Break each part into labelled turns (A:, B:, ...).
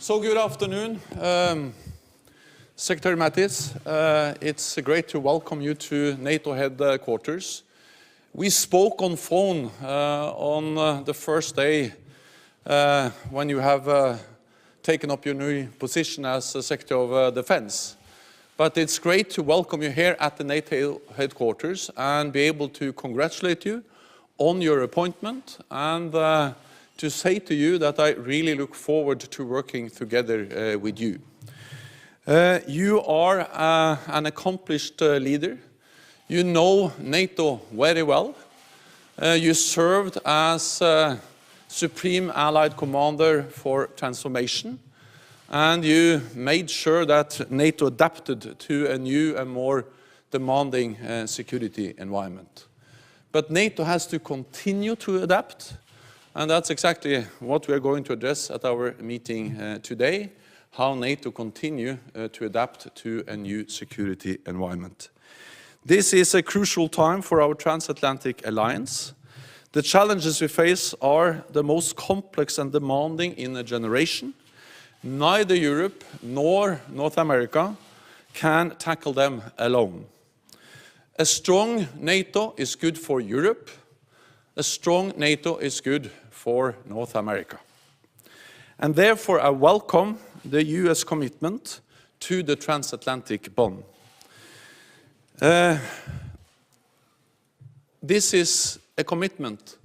A: So good afternoon, Secretary Mattis. It's great to welcome you to NATO headquarters. We spoke on phone on the first day when you have taken up your new position as Secretary of Defence. But it's great to welcome you here at the NATO headquarters and be able to congratulate you on your appointment and to say to you that I really look forward to working together with you. You are an accomplished leader. You know NATO very well. You served as Supreme Allied Commander for Transformation, and you made sure that NATO adapted to a new and more demanding security environment. But NATO has to continue to adapt, and that's exactly what we are going to address at our meeting today, how NATO continue to adapt to a new security environment. This is a crucial time for our transatlantic alliance. The challenges we face are the most complex and demanding in a generation. Neither Europe nor North America can tackle them alone. A strong NATO is good for Europe. A strong NATO is good for North America. And therefore I welcome the US commitment to the transatlantic bond. This is a commitment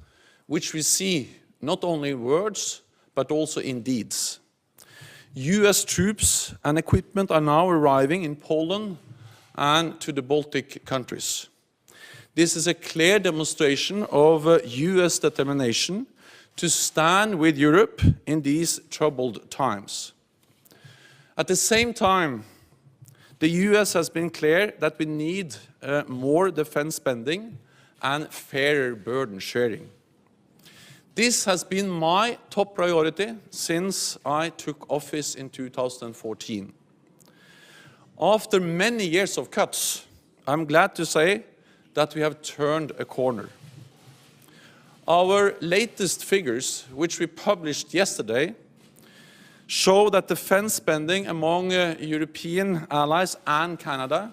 A: which we see not only in words but also in deeds. US troops and equipment are now arriving in Poland and to the Baltic countries. This is a clear demonstration of US determination to stand with Europe in these troubled times. At the same time, the US has been clear that we need more defense spending and fairer burden sharing. This has been my top priority since I took office in 2014. After many years of cuts, I'm glad to say that we have turned a corner. Our latest figures, which we published yesterday, show that defense spending among European allies and Canada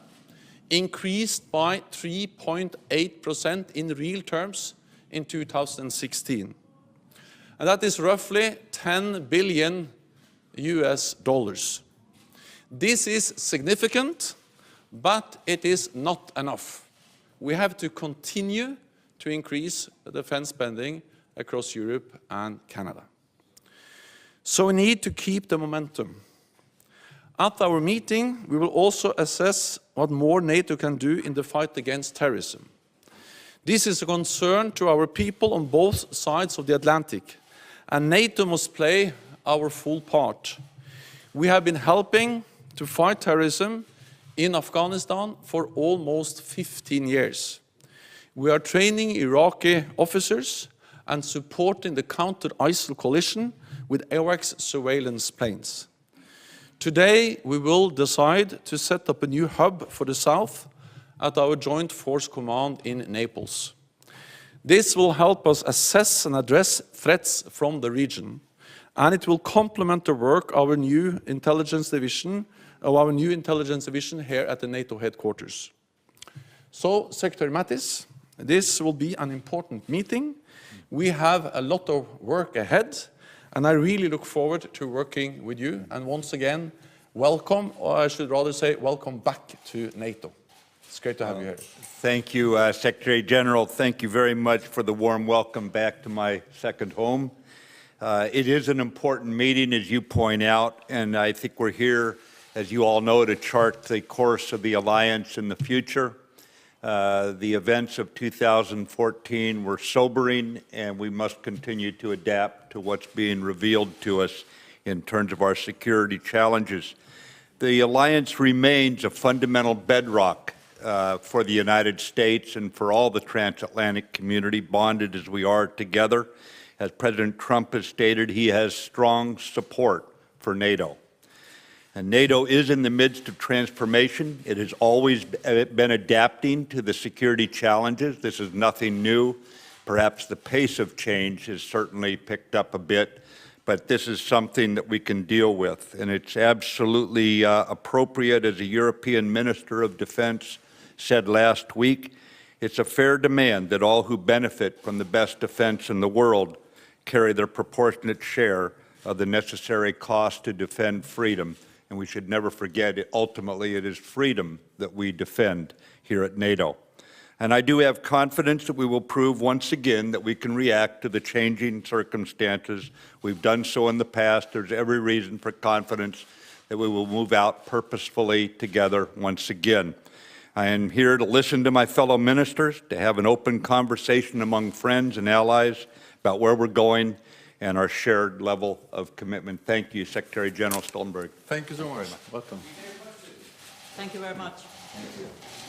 A: increased by 3.8% in real terms in 2016. And that is roughly $10 billion US. This is significant, but it is not enough. We have to continue to increase defense spending across Europe and Canada. So we need to keep the momentum. At our meeting, we will also assess what more NATO can do in the fight against terrorism. This is a concern to our people on both sides of the Atlantic, and NATO must play our full part. We have been helping to fight terrorism in Afghanistan for almost 15 years. We are training Iraqi officers and supporting the counter-ISIL coalition with AWACS surveillance planes. Today, we will decide to set up a new hub for the South at our Joint Force Command in Naples. This will help us assess and address threats from the region, and it will complement the work of our new intelligence division here at the NATO headquarters. So, Secretary Mattis, this will be an important meeting. We have a lot of work ahead, and I really look forward to working with you. And once again, welcome, or I should rather say welcome back to NATO. It's great to have you here.
B: Thank you, Secretary General. Thank you very much for the warm welcome back to my second home. It is an important meeting, as you point out, and I think we're here, as you all know, to chart the course of the alliance in the future. The events of 2014 were sobering, and we must continue to adapt to what's being revealed to us in terms of our security challenges. The alliance remains a fundamental bedrock for the United States and for all the transatlantic community, bonded as we are together. As President Trump has stated, he has strong support for NATO. And NATO is in the midst of transformation. It has always been adapting to the security challenges. This is nothing new. Perhaps the pace of change has certainly picked up a bit, but this is something that we can deal with, and it's absolutely appropriate, as a European Minister of Defense said last week. It's a fair demand that all who benefit from the best defense in the world carry their proportionate share of the necessary cost to defend freedom. And we should never forget, ultimately, it is freedom that we defend here at NATO. And I do have confidence that we will prove once again that we can react to the changing circumstances. We've done so in the past. There's every reason for confidence that we will move out purposefully together once again. I am here to listen to my fellow ministers, to have an open conversation among friends and allies about where we're going and our shared level of commitment. Thank you, Secretary General Stoltenberg.
A: Thank you so much. Welcome.
C: Thank you very much. Thank you.